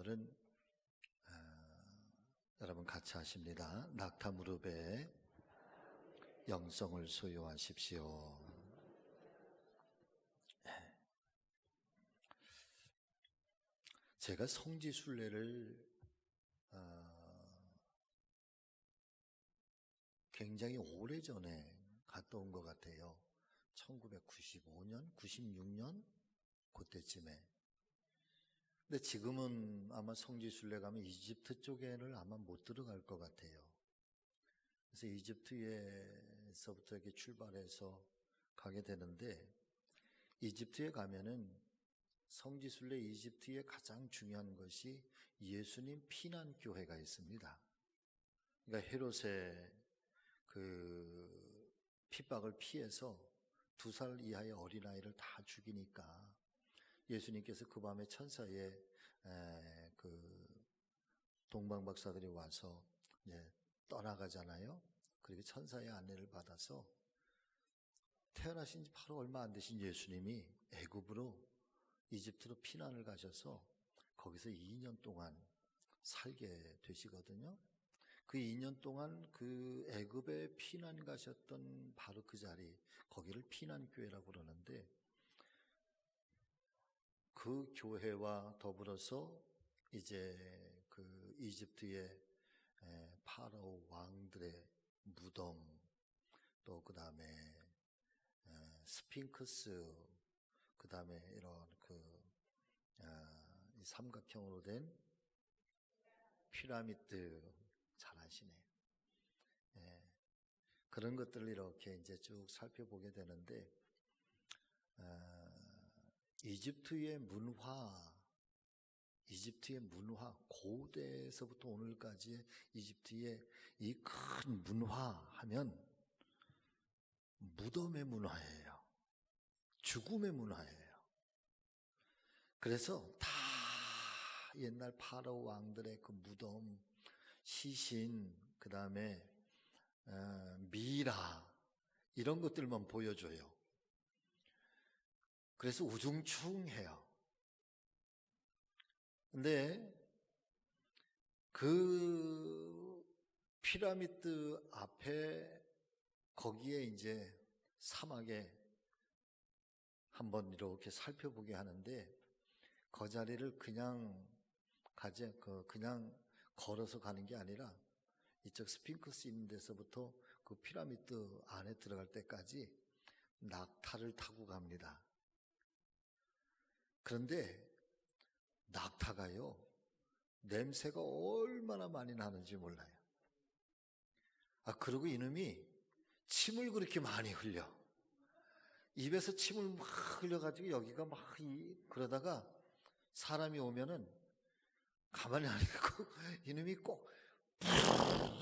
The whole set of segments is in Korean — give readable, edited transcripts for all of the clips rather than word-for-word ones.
오늘은 여러분 같이 하십니다. 낙타 무릎에 영성을 소유하십시오. 제가 성지순례를 굉장히 오래전에 갔다 온 것 같아요. 1995년, 96년 그때쯤에. 근데 지금은 아마 성지순례 가면 이집트 쪽에는 아마 못 들어갈 것 같아요. 그래서 이집트에서부터 이렇게 출발해서 가게 되는데, 이집트에 가면은 성지순례 이집트의 가장 중요한 것이 예수님 피난교회가 있습니다. 그러니까 헤롯의 그 핍박을 피해서 2살 이하의 어린아이를 다 죽이니까 예수님께서 그 밤에 천사의 그 동방박사들이 와서 이제 떠나가잖아요. 그리고 천사의 안내를 받아서 태어나신 지 바로 얼마 안 되신 예수님이 애굽으로 이집트로 피난을 가셔서 거기서 2년 동안 살게 되시거든요. 그 2년 동안 그 애굽에 피난 가셨던 바로 그 자리, 거기를 피난교회라고 그러는데, 그 교회와 더불어서 이제 그 이집트의 파라오 왕들의 무덤, 또 그 다음에 스핑크스, 그 다음에 이런 이 삼각형으로 된 피라미드, 잘 아시네. 그런 것들을 이렇게 이제 쭉 살펴보게 되는데, 이집트의 문화, 고대에서부터 오늘까지의 이집트의 이 큰 문화 하면 무덤의 문화예요. 죽음의 문화예요. 그래서 다 옛날 파라오 왕들의 그 무덤, 시신, 그 다음에 미라, 이런 것들만 보여줘요. 그래서 우중충해요. 근데 그 피라미드 앞에 거기에 이제 사막에 한번 이렇게 살펴보게 하는데, 그 자리를 그냥 걸어서 가는 게 아니라 이쪽 스핑크스 있는 데서부터 그 피라미드 안에 들어갈 때까지 낙타를 타고 갑니다. 그런데 낙타가요, 냄새가 얼마나 많이 나는지 몰라요. 그리고 이놈이 침을 그렇게 많이 흘려. 입에서 침을 막 흘려가지고 여기가 막 그러다가 사람이 오면은 가만히 안 있고 이놈이 꼭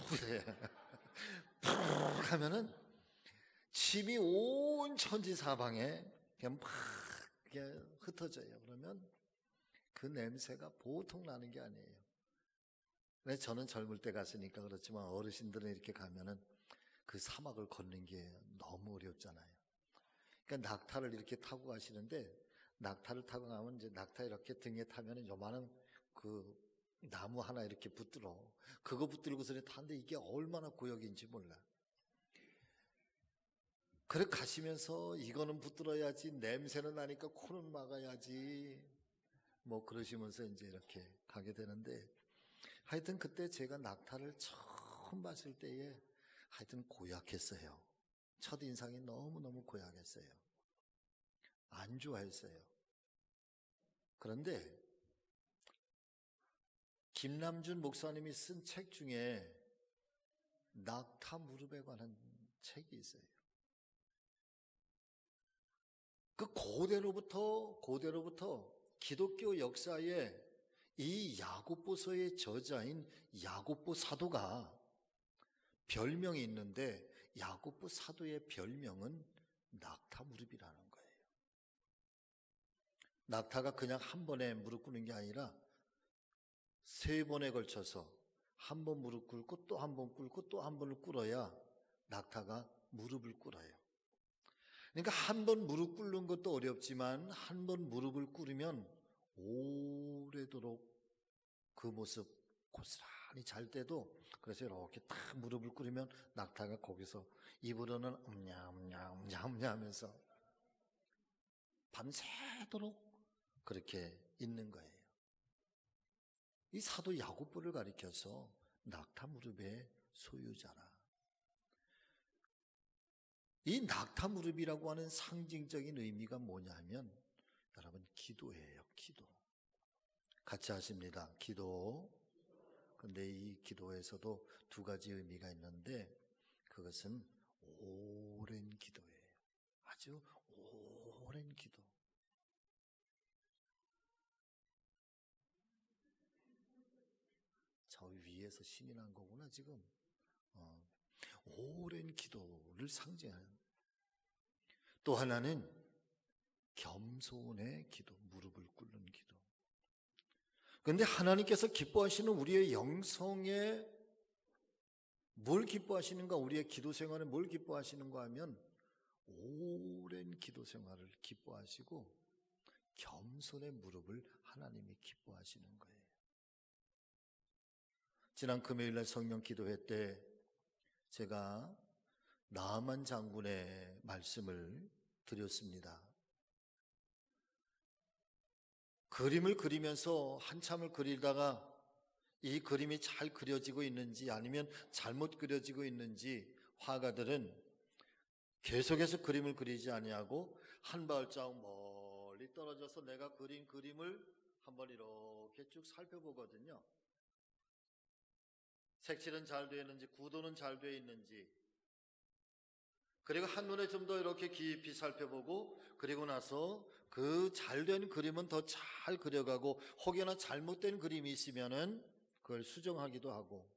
그래. 하면은 침이 온 천지사방에 그냥 막 흩어져요. 그러면 그 냄새가 보통 나는 게 아니에요. 근데 저는 젊을 때 갔으니까 그렇지만 어르신들은 이렇게 가면은 그 사막을 걷는 게 너무 어렵잖아요. 그러니까 낙타를 이렇게 타고 가시는데, 낙타를 타고 가면 이제 낙타 이렇게 등에 타면은 요만한 그 나무 하나 이렇게 붙들어. 그거 붙들고서 타는데 이게 얼마나 고역인지 몰라. 그래 가시면서 이거는 붙들어야지, 냄새는 나니까 코는 막아야지, 뭐 그러시면서 이제 이렇게 가게 되는데, 하여튼 그때 제가 낙타를 처음 봤을 때에 하여튼 고약했어요. 첫인상이 너무너무 고약했어요. 안 좋아했어요. 그런데 김남준 목사님이 쓴 책 중에 낙타 무릎에 관한 책이 있어요. 그 고대로부터 기독교 역사에 이 야고보서의 저자인 야고보 사도가 별명이 있는데, 야고보 사도의 별명은 낙타 무릎이라는 거예요. 낙타가 그냥 한 번에 무릎 꿇는 게 아니라 3번에 걸쳐서 한 번 무릎 꿇고 또 한 번 꿇고 또 한 번을 꿇어야 낙타가 무릎을 꿇어요. 그러니까 한 번 무릎 꿇는 것도 어렵지만 한 번 무릎을 꿇으면 오래도록 그 모습 고스란히 잘 때도, 그래서 이렇게 딱 무릎을 꿇으면 낙타가 거기서 입으로는 음냐 하면서 밤새도록 그렇게 있는 거예요. 이 사도 야고보를 가리켜서 낙타 무릎의 소유자라. 이 낙타 무릎이라고 하는 상징적인 의미가 뭐냐 하면 여러분 기도예요. 기도. 같이 하십니다. 기도. 근데 이 기도에서도 두 가지 의미가 있는데 그것은 오랜 기도예요. 아주 오랜 기도. 저 위에서 신이 난 거구나 지금. 오랜 기도를 상징하는. 또 하나는 겸손의 기도, 무릎을 꿇는 기도. 그런데 하나님께서 기뻐하시는 우리의 영성에 뭘 기뻐하시는가, 우리의 기도 생활에 뭘 기뻐하시는가 하면 오랜 기도 생활을 기뻐하시고 겸손의 무릎을 하나님이 기뻐하시는 거예요. 지난 금요일날 성령 기도회 때 제가 나만 장군의 말씀을 드렸습니다. 그림을 그리면서 한참을 그리다가 이 그림이 잘 그려지고 있는지 아니면 잘못 그려지고 있는지 화가들은 계속해서 그림을 그리지 아니하고 한 발자국 멀리 떨어져서 내가 그린 그림을 한번 이렇게 쭉 살펴보거든요. 색칠은 잘 되어 있는지, 구도는 잘 되어 있는지, 그리고 한눈에 좀 더 이렇게 깊이 살펴보고, 그리고 나서 그 잘된 그림은 더 잘 그려가고, 혹여나 잘못된 그림이 있으면은 그걸 수정하기도 하고,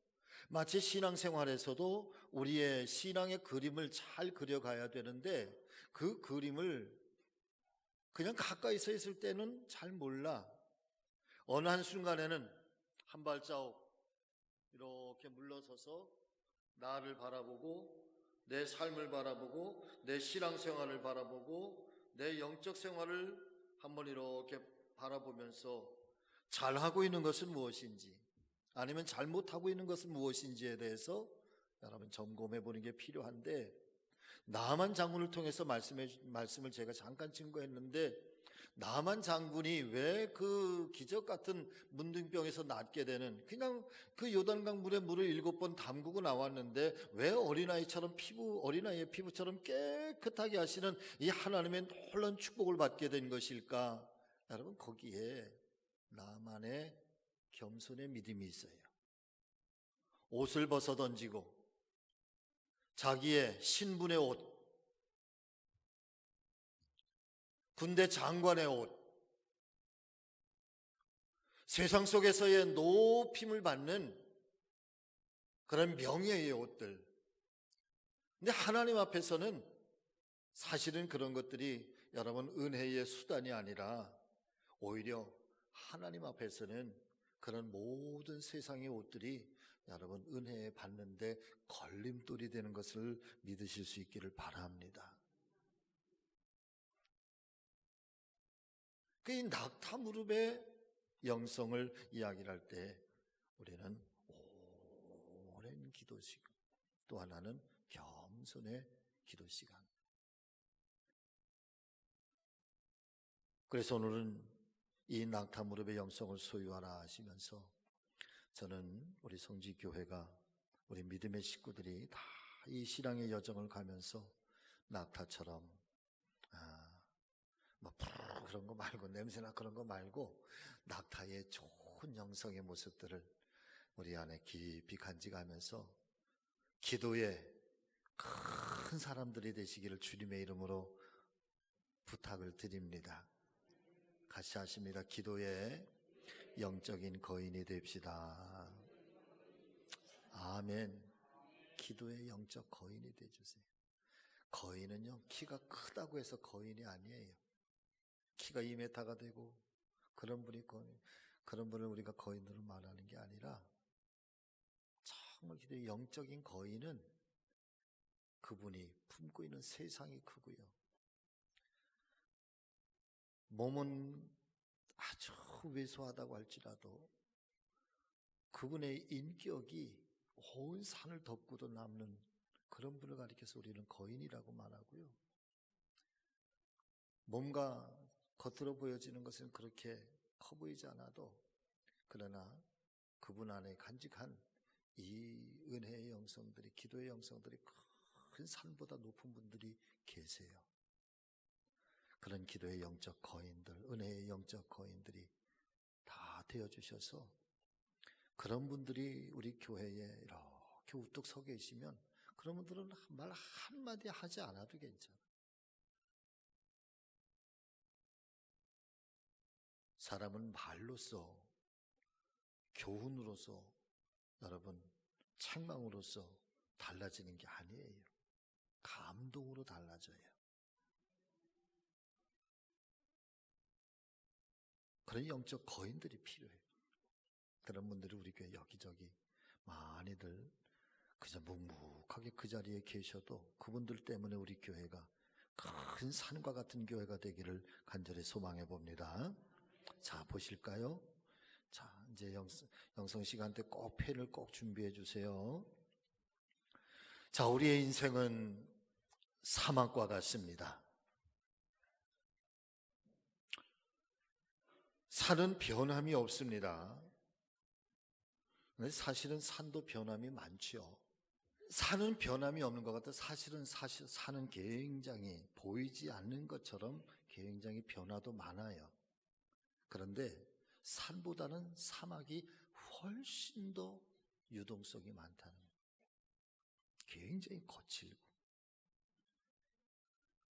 마치 신앙생활에서도 우리의 신앙의 그림을 잘 그려가야 되는데 그 그림을 그냥 가까이서 있을 때는 잘 몰라. 어느 한순간에는 한 발자국 이렇게 물러서서 나를 바라보고 내 삶을 바라보고 내 신앙생활을 바라보고 내 영적 생활을 한번 이렇게 바라보면서 잘하고 있는 것은 무엇인지 아니면 잘못하고 있는 것은 무엇인지에 대해서 여러분 점검해 보는 게 필요한데, 나만 장군을 통해서 말씀을 제가 잠깐 증거했는데 나만 장군이 왜 그 기적 같은 문둥병에서 낫게 되는, 그냥 그 요단강 물에 물을 7번 담그고 나왔는데 왜 어린아이의 피부처럼 깨끗하게 하시는 이 하나님의 놀라운 축복을 받게 된 것일까? 여러분, 거기에 나만의 겸손의 믿음이 있어요. 옷을 벗어 던지고 자기의 신분의 옷, 군대 장관의 옷, 세상 속에서의 높임을 받는 그런 명예의 옷들. 근데 하나님 앞에서는 사실은 그런 것들이 여러분 은혜의 수단이 아니라 오히려 하나님 앞에서는 그런 모든 세상의 옷들이 여러분 은혜 받는데 걸림돌이 되는 것을 믿으실 수 있기를 바랍니다. 그 낙타 무릎의 영성을 이야기를 할 때 우리는 오랜 기도 시간, 또 하나는 겸손의 기도 시간. 그래서 오늘은 이 낙타 무릎의 영성을 소유하라 하시면서 저는 우리 성지교회가 우리 믿음의 식구들이 다 이 신앙의 여정을 가면서 낙타처럼 뭐 그런 거 말고 냄새나 그런 거 말고 낙타의 좋은 영성의 모습들을 우리 안에 깊이 간직하면서 기도에 큰 사람들이 되시기를 주님의 이름으로 부탁을 드립니다. 같이 하십니다. 기도에 영적인 거인이 됩시다. 아멘. 기도의 영적 거인이 되주세요. 거인은요, 키가 크다고 해서 거인이 아니에요. 키가 2m가 되고 그런 분을 우리가 거인으로 말하는 게 아니라 정말 기도의 영적인 거인은 그분이 품고 있는 세상이 크고요, 몸은 아주 왜소하다고 할지라도 그분의 인격이 온 산을 덮고도 남는 그런 분을 가리켜서 우리는 거인이라고 말하고요. 몸과 겉으로 보여지는 것은 그렇게 커 보이지 않아도 그러나 그분 안에 간직한 이 은혜의 영성들이, 기도의 영성들이 큰 산보다 높은 분들이 계세요. 그런 기도의 영적 거인들, 은혜의 영적 거인들이 다 되어주셔서 그런 분들이 우리 교회에 이렇게 우뚝 서 계시면 그런 분들은 말 한마디 하지 않아도 괜찮아요. 사람은 말로써, 교훈으로서, 여러분 책망으로써 달라지는 게 아니에요. 감동으로 달라져요. 그런 영적 거인들이 필요해요. 그런 분들이 우리 교회 여기저기 많이들 그저 묵묵하게 그 자리에 계셔도 그분들 때문에 우리 교회가 큰 산과 같은 교회가 되기를 간절히 소망해 봅니다. 자, 보실까요? 자, 이제 영성 시간 때 꼭 펜을 꼭 준비해 주세요. 자, 우리의 인생은 사막과 같습니다. 산은 변함이 없습니다. 사실은 산도 변함이 많죠. 산은 변함이 없는 것 같아 사실은 산은 굉장히 보이지 않는 것처럼 굉장히 변화도 많아요. 그런데 산보다는 사막이 훨씬 더 유동성이 많다는 거예요. 굉장히 거칠고.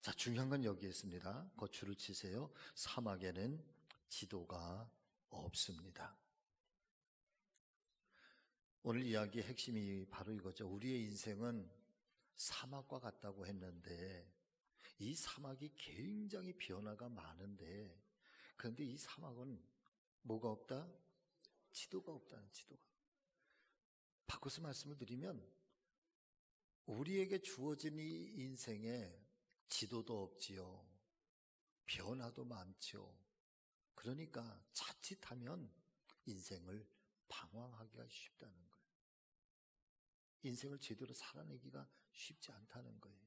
자, 중요한 건 여기에 있습니다. 거추를 치세요. 사막에는 지도가 없습니다. 오늘 이야기의 핵심이 바로 이거죠. 우리의 인생은 사막과 같다고 했는데 이 사막이 굉장히 변화가 많은데 그런데 이 사막은 뭐가 없다? 지도가 없다는 지도가. 바꿔서 말씀을 드리면 우리에게 주어진 이 인생에 지도도 없지요. 변화도 많죠. 그러니까 자칫하면 인생을 방황하기가 쉽다는 거예요. 인생을 제대로 살아내기가 쉽지 않다는 거예요.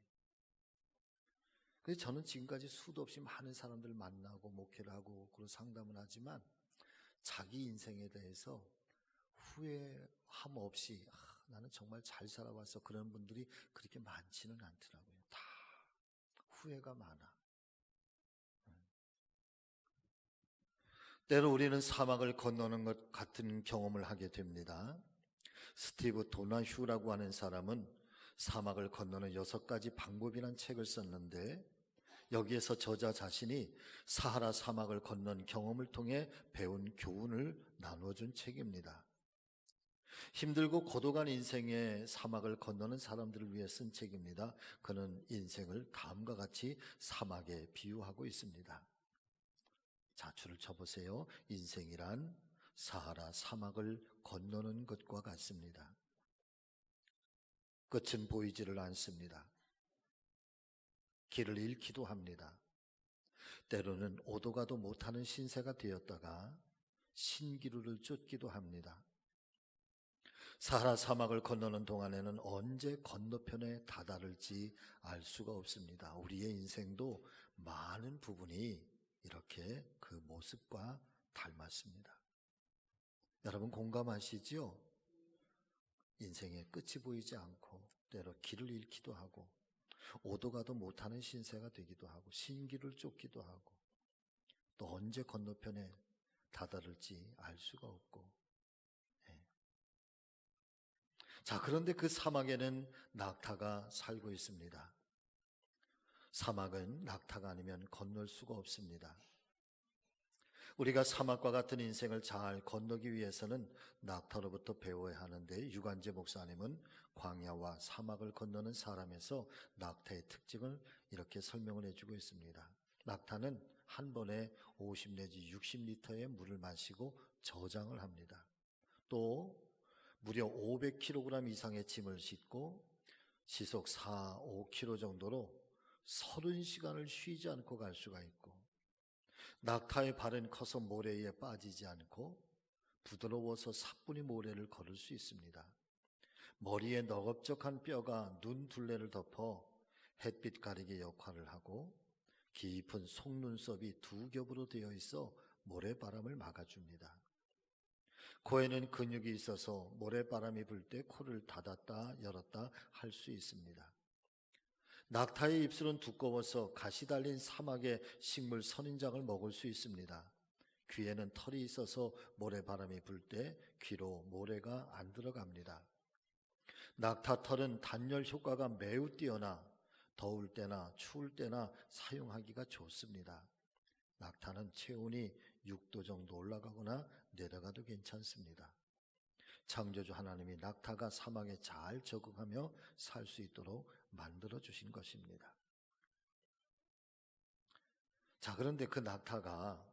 그래서 저는 지금까지 수도 없이 많은 사람들 만나고 목회를 하고 그런 상담을 하지만 자기 인생에 대해서 후회함 없이 나는 정말 잘 살아왔어 그런 분들이 그렇게 많지는 않더라고요. 다 후회가 많아. 때로 우리는 사막을 건너는 것 같은 경험을 하게 됩니다. 스티브 도나휴라고 하는 사람은 사막을 건너는 6가지 방법이라는 책을 썼는데 여기에서 저자 자신이 사하라 사막을 건넌 경험을 통해 배운 교훈을 나눠준 책입니다. 힘들고 고독한 인생의 사막을 건너는 사람들을 위해 쓴 책입니다. 그는 인생을 다음과 같이 사막에 비유하고 있습니다. 자, 줄을 쳐보세요. 인생이란 사하라 사막을 건너는 것과 같습니다. 끝은 보이지를 않습니다. 길을 잃기도 합니다. 때로는 오도 가도 못하는 신세가 되었다가 신기루를 쫓기도 합니다. 사하라 사막을 건너는 동안에는 언제 건너편에 다다를지 알 수가 없습니다. 우리의 인생도 많은 부분이 이렇게 그 모습과 닮았습니다. 여러분 공감하시죠? 인생의 끝이 보이지 않고 때로 길을 잃기도 하고 오도 가도 못하는 신세가 되기도 하고 신기를 쫓기도 하고 또 언제 건너편에 다다를지 알 수가 없고. 자, 그런데 그 사막에는 낙타가 살고 있습니다. 사막은 낙타가 아니면 건널 수가 없습니다. 우리가 사막과 같은 인생을 잘 건너기 위해서는 낙타로부터 배워야 하는데 유관재 목사님은 광야와 사막을 건너는 사람에서 낙타의 특징을 이렇게 설명을 해주고 있습니다. 낙타는 한 번에 50 내지 60리터의 물을 마시고 저장을 합니다. 또 무려 500kg 이상의 짐을 싣고 시속 4, 5km 정도로 30시간을 쉬지 않고 갈 수가 있고 낙타의 발은 커서 모래에 빠지지 않고 부드러워서 사뿐히 모래를 걸을 수 있습니다. 머리에 너겁적한 뼈가 눈 둘레를 덮어 햇빛 가리개 역할을 하고 깊은 속눈썹이 두 겹으로 되어 있어 모래바람을 막아줍니다. 코에는 근육이 있어서 모래바람이 불 때 코를 닫았다 열었다 할 수 있습니다. 낙타의 입술은 두꺼워서 가시 달린 사막의 식물 선인장을 먹을 수 있습니다. 귀에는 털이 있어서 모래바람이 불 때 귀로 모래가 안 들어갑니다. 낙타 털은 단열 효과가 매우 뛰어나 더울 때나 추울 때나 사용하기가 좋습니다. 낙타는 체온이 6도 정도 올라가거나 내려가도 괜찮습니다. 창조주 하나님이 낙타가 사막에 잘 적응하며 살 수 있도록 만들어 주신 것입니다. 자, 그런데 그 낙타가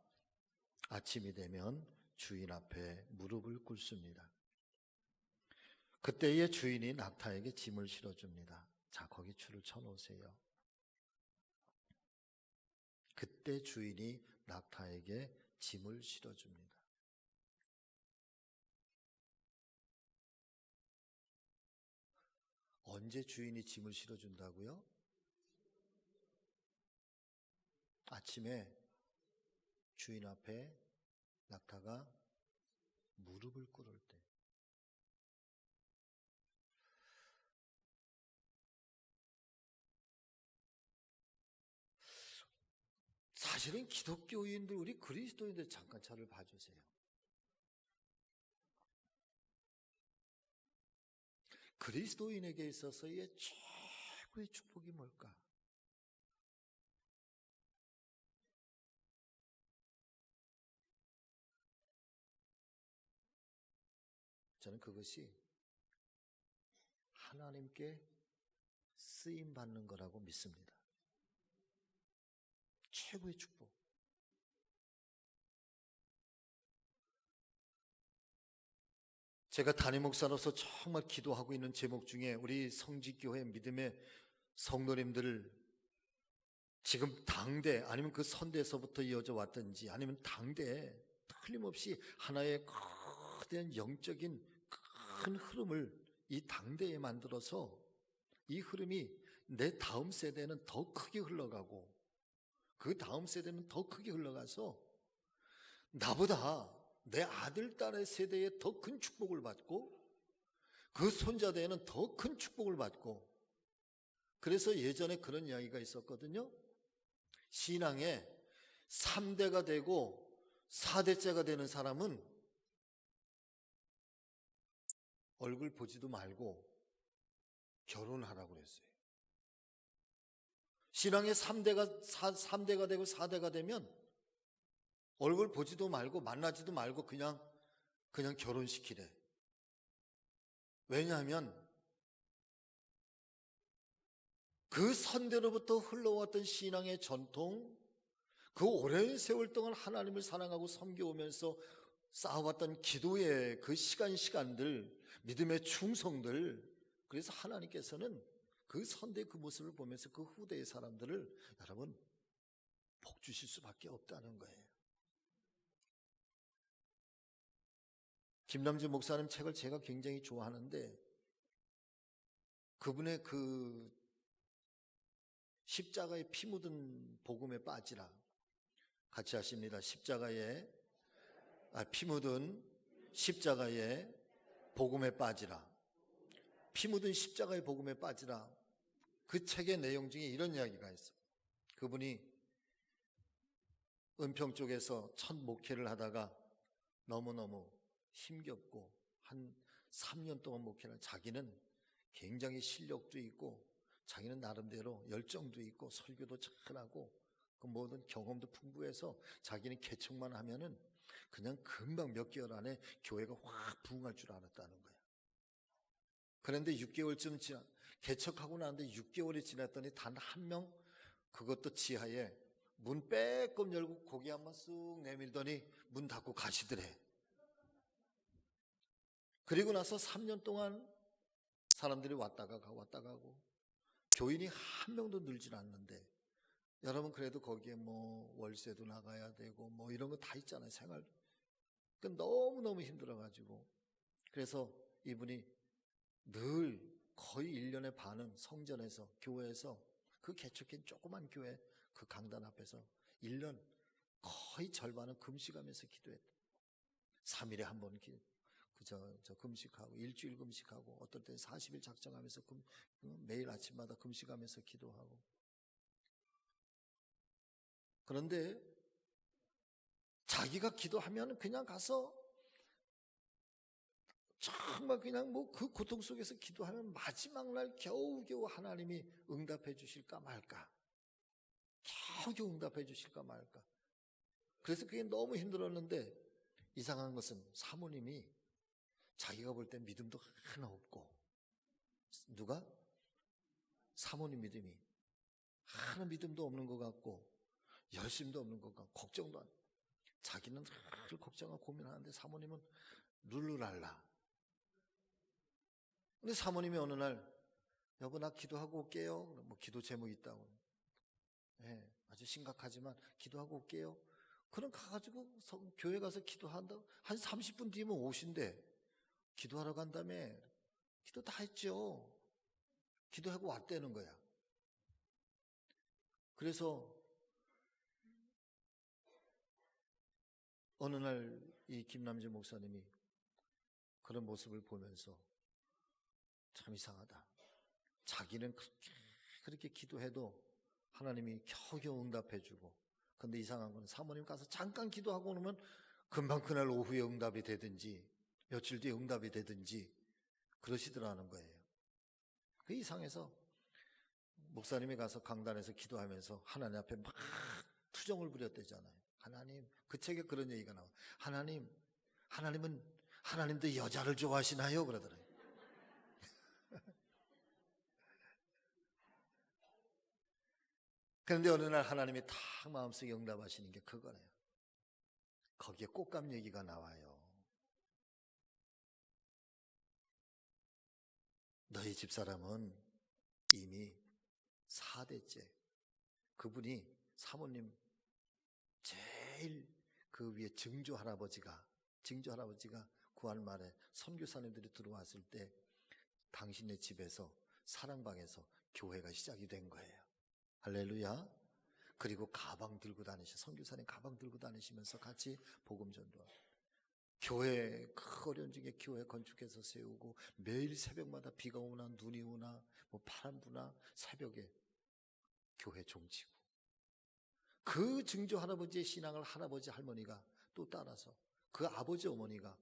아침이 되면 주인 앞에 무릎을 꿇습니다. 그때의 주인이 낙타에게 짐을 실어줍니다. 자, 거기 줄을 쳐놓으세요. 그때 주인이 낙타에게 짐을 실어줍니다. 언제 주인이 짐을 실어준다고요? 아침에 주인 앞에 낙타가 무릎을 꿇을 때. 사실은 기독교인들, 우리 그리스도인들 잠깐 차를 봐주세요. 그리스도인에게 있어서의 최고의 축복이 뭘까? 저는 그것이 하나님께 쓰임 받는 거라고 믿습니다. 최고의 축복. 제가 담임 목사로서 정말 기도하고 있는 제목 중에 우리 성직교회 믿음의 성도님들을 지금 당대 아니면 그 선대에서부터 이어져 왔든지 아니면 당대에 틀림없이 하나의 거대한 영적인 큰 흐름을 이 당대에 만들어서 이 흐름이 내 다음 세대는 더 크게 흘러가고 그 다음 세대는 더 크게 흘러가서 나보다 내 아들, 딸의 세대에 더 큰 축복을 받고 그 손자대에는 더 큰 축복을 받고 그래서 예전에 그런 이야기가 있었거든요. 신앙에 3대가 되고 4대째가 되는 사람은 얼굴 보지도 말고 결혼하라고 그랬어요. 신앙에 3대가 되고 4대가 되면 얼굴 보지도 말고 만나지도 말고 그냥 결혼시키래. 왜냐하면 그 선대로부터 흘러왔던 신앙의 전통, 그 오랜 세월 동안 하나님을 사랑하고 섬겨오면서 쌓아왔던 기도의 그 시간들, 믿음의 충성들, 그래서 하나님께서는 그 선대의 그 모습을 보면서 그 후대의 사람들을 여러분 복 주실 수밖에 없다는 거예요. 김남주 목사님 책을 제가 굉장히 좋아하는데 그분의 그 십자가에 피 묻은 복음에 빠지라 같이 하십니다. 피 묻은 십자가에 복음에 빠지라. 피 묻은 십자가의 복음에 빠지라. 그 책의 내용 중에 이런 이야기가 있어요. 그분이 은평 쪽에서 첫 목회를 하다가 너무너무 힘겹고 한 3년 동안 목회를 자기는 굉장히 실력도 있고 자기는 나름대로 열정도 있고 설교도 잘하고 그 모든 경험도 풍부해서 자기는 개척만 하면은 그냥 금방 몇 개월 안에 교회가 확 부흥할 줄 알았다는 거야. 그런데 6개월쯤 개척하고 나는데 6개월이 지났더니 단 한 명 그것도 지하에 문 빼꼼 열고 고개 한번 쑥 내밀더니 문 닫고 가시더래. 그리고 나서 3년 동안 사람들이 왔다가 가고 교인이 한 명도 늘질 않는데 여러분 그래도 거기에 뭐 월세도 나가야 되고 뭐 이런 거 다 있잖아요. 생활. 너무너무 힘들어가지고, 그래서 이분이 늘 거의 1년의 반은 성전에서, 교회에서, 그 개척한 조그만 교회 그 강단 앞에서 1년 거의 절반은 금식하면서 기도했다. 3일에 한 번 금식하고, 일주일 금식하고, 어떨 때는 40일 작정하면서 매일 아침마다 금식하면서 기도하고. 그런데 자기가 기도하면 그냥 가서 정말 그냥 그 고통 속에서 기도하면 마지막 날 겨우겨우 하나님이 응답해 주실까 말까, 겨우겨우 응답해 주실까 말까. 그래서 그게 너무 힘들었는데, 이상한 것은 사모님이 자기가 볼 때 믿음도 하나 없고, 누가? 사모님 믿음이 하나 믿음도 없는 것 같고, 열심도 없는 것 같고, 걱정도 안. 자기는 늘 걱정하고 고민하는데 사모님은 룰루랄라. 근데 사모님이 어느 날, 여보 나 기도하고 올게요. 뭐 기도 제목이 있다고. 네, 아주 심각하지만 기도하고 올게요. 그럼 가가지고 교회 가서 기도한다. 한 30분 뒤면 오신대. 기도하러 간 다음에 기도 다 했죠. 기도하고 왔다는 거야. 그래서 어느 날 이 김남재 목사님이 그런 모습을 보면서 참 이상하다. 자기는 그렇게 기도해도 하나님이 겨우겨우 응답해주고, 근데 이상한 건 사모님 가서 잠깐 기도하고 오면 금방 그날 오후에 응답이 되든지 며칠 뒤에 응답이 되든지 그러시더라는 거예요. 그 이상해서 목사님이 가서 강단에서 기도하면서 하나님 앞에 막 투정을 부렸대잖아요. 하나님, 그 책에 그런 얘기가 나와. 하나님도 여자를 좋아하시나요? 그러더라고요. 그런데 어느 날 하나님이 탁 마음속에 응답하시는 게 그거래요. 거기에 꽃감 얘기가 나와요. 너희 집사람은 이미 4대째, 그분이 사모님 제일 그 위에 증조 할아버지가 구할 말에 선교사님들이 들어왔을 때 당신네 집에서 사랑방에서 교회가 시작이 된 거예요. 할렐루야. 그리고 가방 들고 선교사님 가방 들고 다니시면서 같이 복음 전도하고, 교회 그 어려운 중에 교회 건축해서 세우고, 매일 새벽마다 비가 오나 눈이 오나 뭐 바람 부나 새벽에 교회 종치고, 그 증조 할아버지의 신앙을 할아버지 할머니가 또 따라서 그 아버지 어머니가,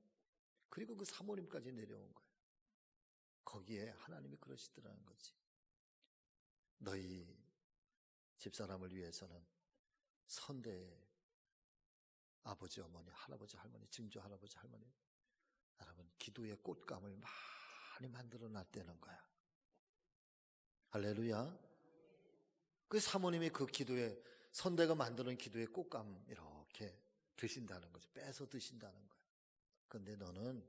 그리고 그 사모님까지 내려온 거예요. 거기에 하나님이 그러시더라는 거지. 너희 집사람을 위해서는 선대 아버지 어머니, 할아버지 할머니, 증조 할아버지 할머니, 여러분 기도의 꽃감을 많이 만들어 놨다는 거야. 할렐루야. 그 사모님이 그 기도에, 선대가 만드는 기도의 꽃감 이렇게 드신다는 거죠. 빼서 드신다는 거야. 그런데 너는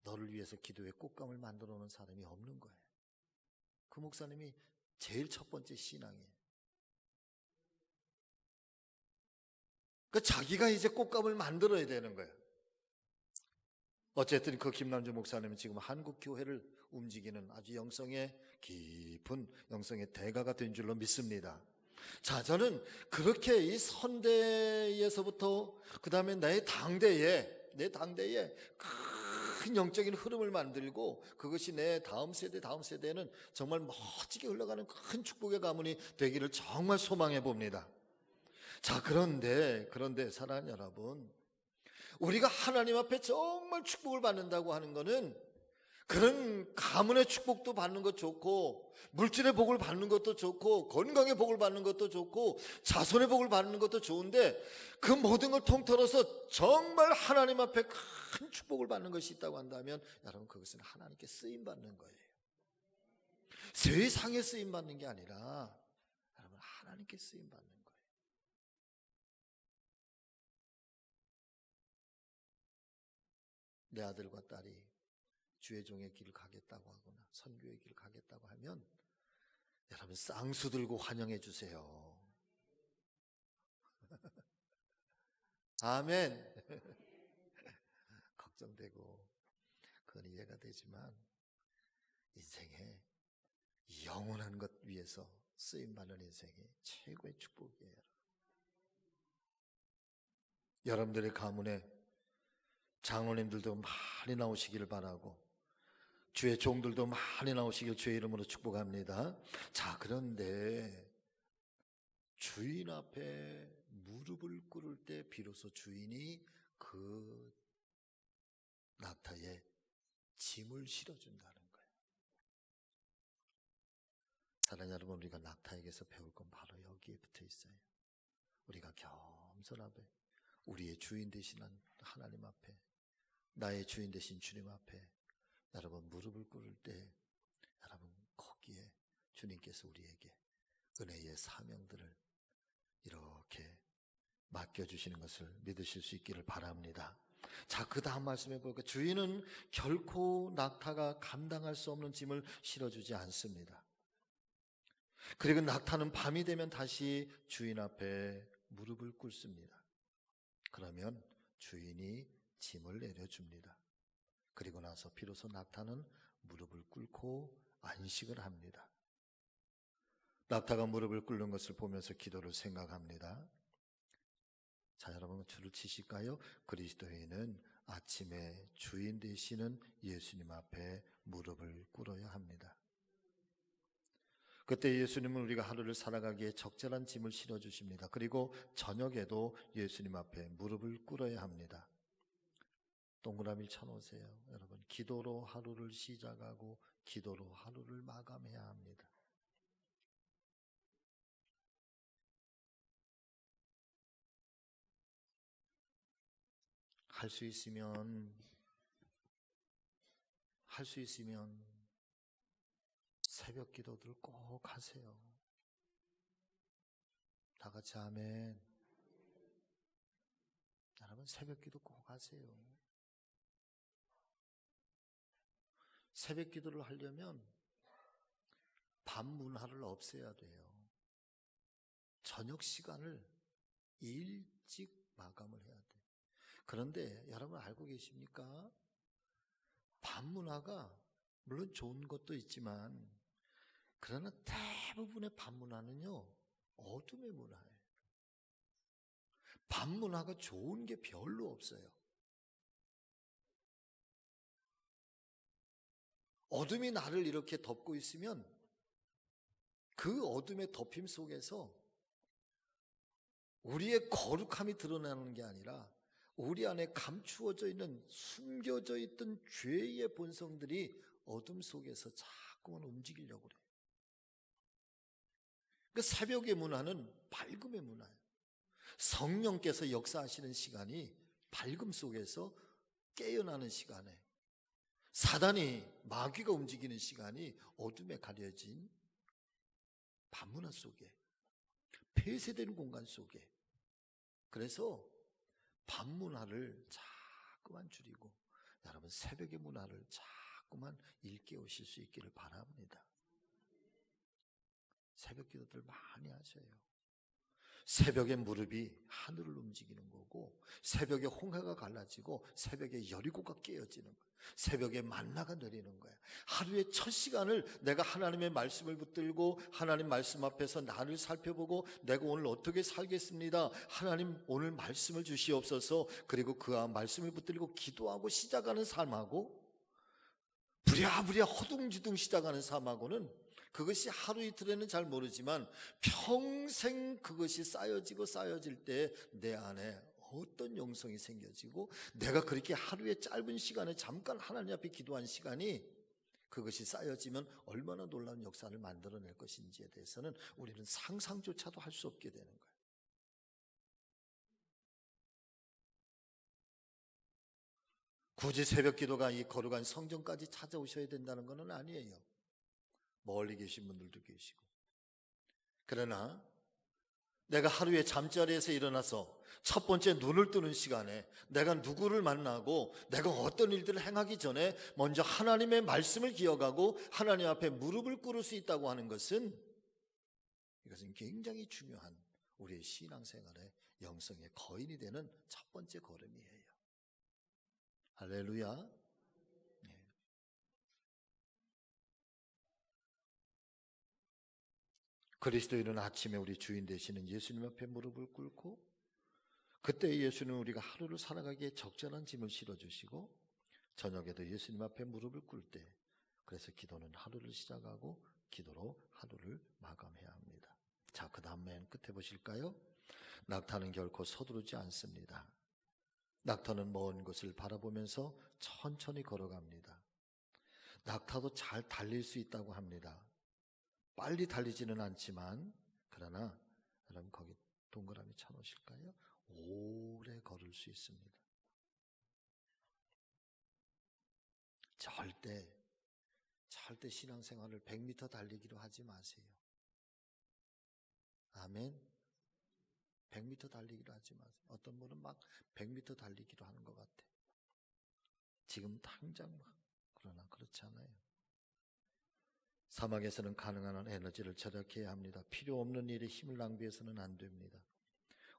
너를 위해서 기도의 꽃감을 만들어 놓은 사람이 없는 거예요. 그 목사님이 제일 첫 번째 신앙이에요. 그러니까 자기가 이제 꽃감을 만들어야 되는 거예요. 어쨌든 그 김남주 목사님은 지금 한국 교회를 움직이는 아주 영성의 깊은 영성의 대가가 된 줄로 믿습니다. 자, 저는 그렇게 이 선대에서부터 그 다음에 내 당대에 큰 영적인 흐름을 만들고, 그것이 내 다음 세대는 정말 멋지게 흘러가는 큰 축복의 가문이 되기를 정말 소망해 봅니다. 자, 그런데 사랑하는 여러분, 우리가 하나님 앞에 정말 축복을 받는다고 하는 것은, 그런 가문의 축복도 받는 것 좋고, 물질의 복을 받는 것도 좋고, 건강의 복을 받는 것도 좋고, 자손의 복을 받는 것도 좋은데, 그 모든 걸 통틀어서 정말 하나님 앞에 큰 축복을 받는 것이 있다고 한다면, 여러분 그것은 하나님께 쓰임 받는 거예요. 세상에 쓰임 받는 게 아니라 여러분 하나님께 쓰임 받는 거예요. 내 아들과 딸이 주의 종의 길을 가겠다고 하거나 선교의 길을 가겠다고 하면 여러분 쌍수 들고 환영해 주세요. 아멘. 걱정되고 그건 이해가 되지만 인생에 영원한 것 위해서 쓰임받는 인생이 최고의 축복이에요. 여러분들의 가문에 장로님들도 많이 나오시기를 바라고 주의 종들도 많이 나오시길 주의 이름으로 축복합니다. 자, 그런데 주인 앞에 무릎을 꿇을 때 비로소 주인이 그 낙타에 짐을 실어준다는 거예요. 사랑하는 여러분, 우리가 낙타에게서 배울 건 바로 여기에 붙어 있어요. 우리가 겸손하게 우리의 주인 되신 하나님 앞에, 나의 주인 되신 주님 앞에 여러분 무릎을 꿇을 때 여러분 거기에 주님께서 우리에게 은혜의 사명들을 이렇게 맡겨주시는 것을 믿으실 수 있기를 바랍니다. 자, 그 다음 말씀해 볼까요? 주인은 결코 낙타가 감당할 수 없는 짐을 실어주지 않습니다. 그리고 낙타는 밤이 되면 다시 주인 앞에 무릎을 꿇습니다. 그러면 주인이 짐을 내려줍니다. 그리고 나서 비로소 낙타는 무릎을 꿇고 안식을 합니다. 낙타가 무릎을 꿇는 것을 보면서 기도를 생각합니다. 자, 여러분 줄을 치실까요? 그리스도인은 아침에 주인 되시는 예수님 앞에 무릎을 꿇어야 합니다. 그때 예수님은 우리가 하루를 살아가기에 적절한 짐을 실어주십니다. 그리고 저녁에도 예수님 앞에 무릎을 꿇어야 합니다. 동그라미를 쳐놓으세요. 여러분, 기도로 하루를 시작하고 기도로 하루를 마감해야 합니다. 할 수 있으면 새벽 기도들 꼭 하세요. 다 같이 아멘. 여러분, 새벽 기도 꼭 하세요. 새벽 기도를 하려면 밤 문화를 없애야 돼요. 저녁 시간을 일찍 마감을 해야 돼요. 그런데 여러분 알고 계십니까? 밤 문화가 물론 좋은 것도 있지만 그러나 대부분의 밤 문화는요 어둠의 문화예요. 밤 문화가 좋은 게 별로 없어요. 어둠이 나를 이렇게 덮고 있으면 그 어둠의 덮임 속에서 우리의 거룩함이 드러나는 게 아니라 우리 안에 감추어져 있는 숨겨져 있던 죄의 본성들이 어둠 속에서 자꾸만 움직이려고 그래요. 그 새벽의 문화는 밝음의 문화예요. 성령께서 역사하시는 시간이 밝음 속에서 깨어나는 시간에 사단이 마귀가 움직이는 시간이 어둠에 가려진 밤문화 속에 폐쇄된 공간 속에 그래서 밤문화를 자꾸만 줄이고 여러분 새벽의 문화를 자꾸만 일깨우실 수 있기를 바랍니다. 새벽 기도들 많이 하셔요. 새벽에 무릎이 하늘을 움직이는 거고 새벽에 홍해가 갈라지고 새벽에 여리고가 깨어지는 거예요. 새벽에 만나가 내리는 거예요. 하루의 첫 시간을 내가 하나님의 말씀을 붙들고 하나님 말씀 앞에서 나를 살펴보고 내가 오늘 어떻게 살겠습니다. 하나님 오늘 말씀을 주시옵소서. 그리고 그 말씀을 붙들고 기도하고 시작하는 삶하고 부랴부랴 허둥지둥 시작하는 삶하고는 그것이 하루 이틀에는 잘 모르지만 평생 그것이 쌓여질 때 내 안에 어떤 영성이 생겨지고 내가 그렇게 하루의 짧은 시간에 잠깐 하나님 앞에 기도한 시간이 그것이 쌓여지면 얼마나 놀라운 역사를 만들어낼 것인지에 대해서는 우리는 상상조차도 할 수 없게 되는 거예요. 굳이 새벽 기도가 이 거룩한 성전까지 찾아오셔야 된다는 것은 아니에요. 멀리 계신 분들도 계시고. 그러나 내가 하루에 잠자리에서 일어나서 첫 번째 눈을 뜨는 시간에 내가 누구를 만나고 내가 어떤 일들을 행하기 전에 먼저 하나님의 말씀을 기억하고 하나님 앞에 무릎을 꿇을 수 있다고 하는 것은 이것은 굉장히 중요한 우리의 신앙생활의 영성의 거인이 되는 첫 번째 걸음이에요. 할렐루야. 네. 그리스도인은 아침에 우리 주인 되시는 예수님 앞에 무릎을 꿇고 그때 예수는 우리가 하루를 살아가기에 적절한 짐을 실어주시고 저녁에도 예수님 앞에 무릎을 꿇을 때 그래서 기도는 하루를 시작하고 기도로 하루를 마감해야 합니다. 자, 그 다음 맨 끝에 보실까요? 낙타는 결코 서두르지 않습니다. 낙타는 먼 곳을 바라보면서 천천히 걸어갑니다. 낙타도 잘 달릴 수 있다고 합니다. 빨리 달리지는 않지만 그러나 여러분 거기 동그라미 쳐놓으실까요? 오래 걸을 수 있습니다. 절대 신앙생활을 100m 달리기로 하지 마세요. 아멘. 100m 달리기로 하지 마세요. 어떤 분은 막 100m 달리기로 하는 것 같아. 지금 당장 막. 그러나 그렇지 않아요. 사막에서는 가능한 한 에너지를 절약해야 합니다. 필요 없는 일에 힘을 낭비해서는 안 됩니다.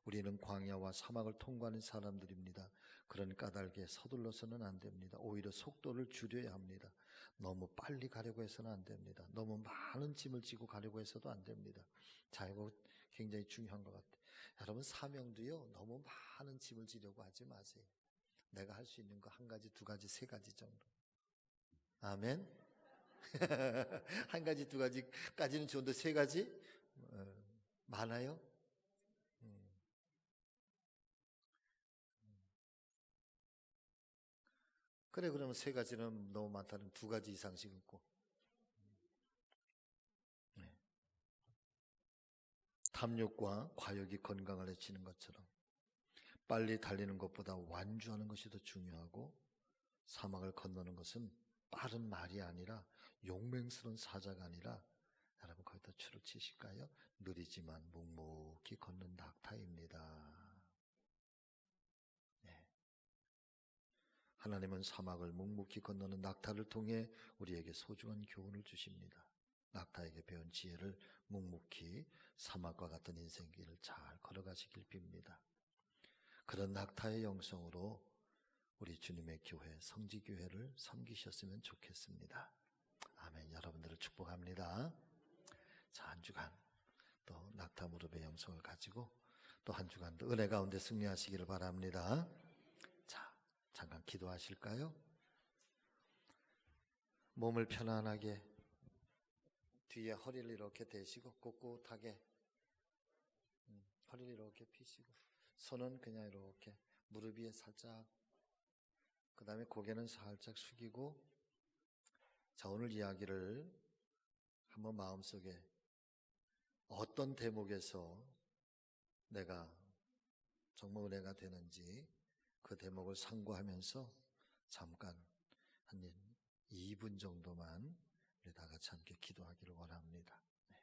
우리는 광야와 사막을 통과하는 사람들입니다. 그런 까닭에 서둘러서는 안 됩니다. 오히려 속도를 줄여야 합니다. 너무 빨리 가려고 해서는 안 됩니다. 너무 많은 짐을 지고 가려고 해서도 안 됩니다. 자, 이거 굉장히 중요한 것 같아요. 여러분 사명도요, 너무 많은 짐을 지려고 하지 마세요. 내가 할 수 있는 거 한 가지, 두 가지, 세 가지 정도. 아멘. 한 가지, 두 가지까지는 좋은데 세 가지? 많아요? 그래, 그러면 세 가지는 너무 많다는 두 가지 이상씩 있고. 네. 탐욕과 과욕이 건강을 해치는 것처럼 빨리 달리는 것보다 완주하는 것이 더 중요하고 사막을 건너는 것은 빠른 말이 아니라 용맹스러운 사자가 아니라 여러분 거기다 줄을 치실까요? 느리지만 묵묵히 걷는 낙타입니다. 네. 하나님은 사막을 묵묵히 건너는 낙타를 통해 우리에게 소중한 교훈을 주십니다. 낙타에게 배운 지혜를 묵묵히 사막과 같은 인생길을 잘 걸어가시길 빕니다. 그런 낙타의 영성으로 우리 주님의 교회, 성지교회를 섬기셨으면 좋겠습니다. 아멘. 여러분들을 축복합니다. 자, 한 주간 또 낙타 무릎의 영성을 가지고 또 한 주간도 은혜 가운데 승리하시기를 바랍니다. 자, 잠깐 기도하실까요? 몸을 편안하게 뒤에 허리를 이렇게 대시고 꼿꼿하게 허리를 이렇게 펴시고 손은 그냥 이렇게 무릎 위에 살짝, 그 다음에 고개는 살짝 숙이고, 자, 오늘 이야기를 한번 마음속에 어떤 대목에서 내가 정말 은혜가 되는지 그 대목을 상고하면서 잠깐 한 2분 정도만 우리 다 같이 함께 기도하기를 원합니다. 네.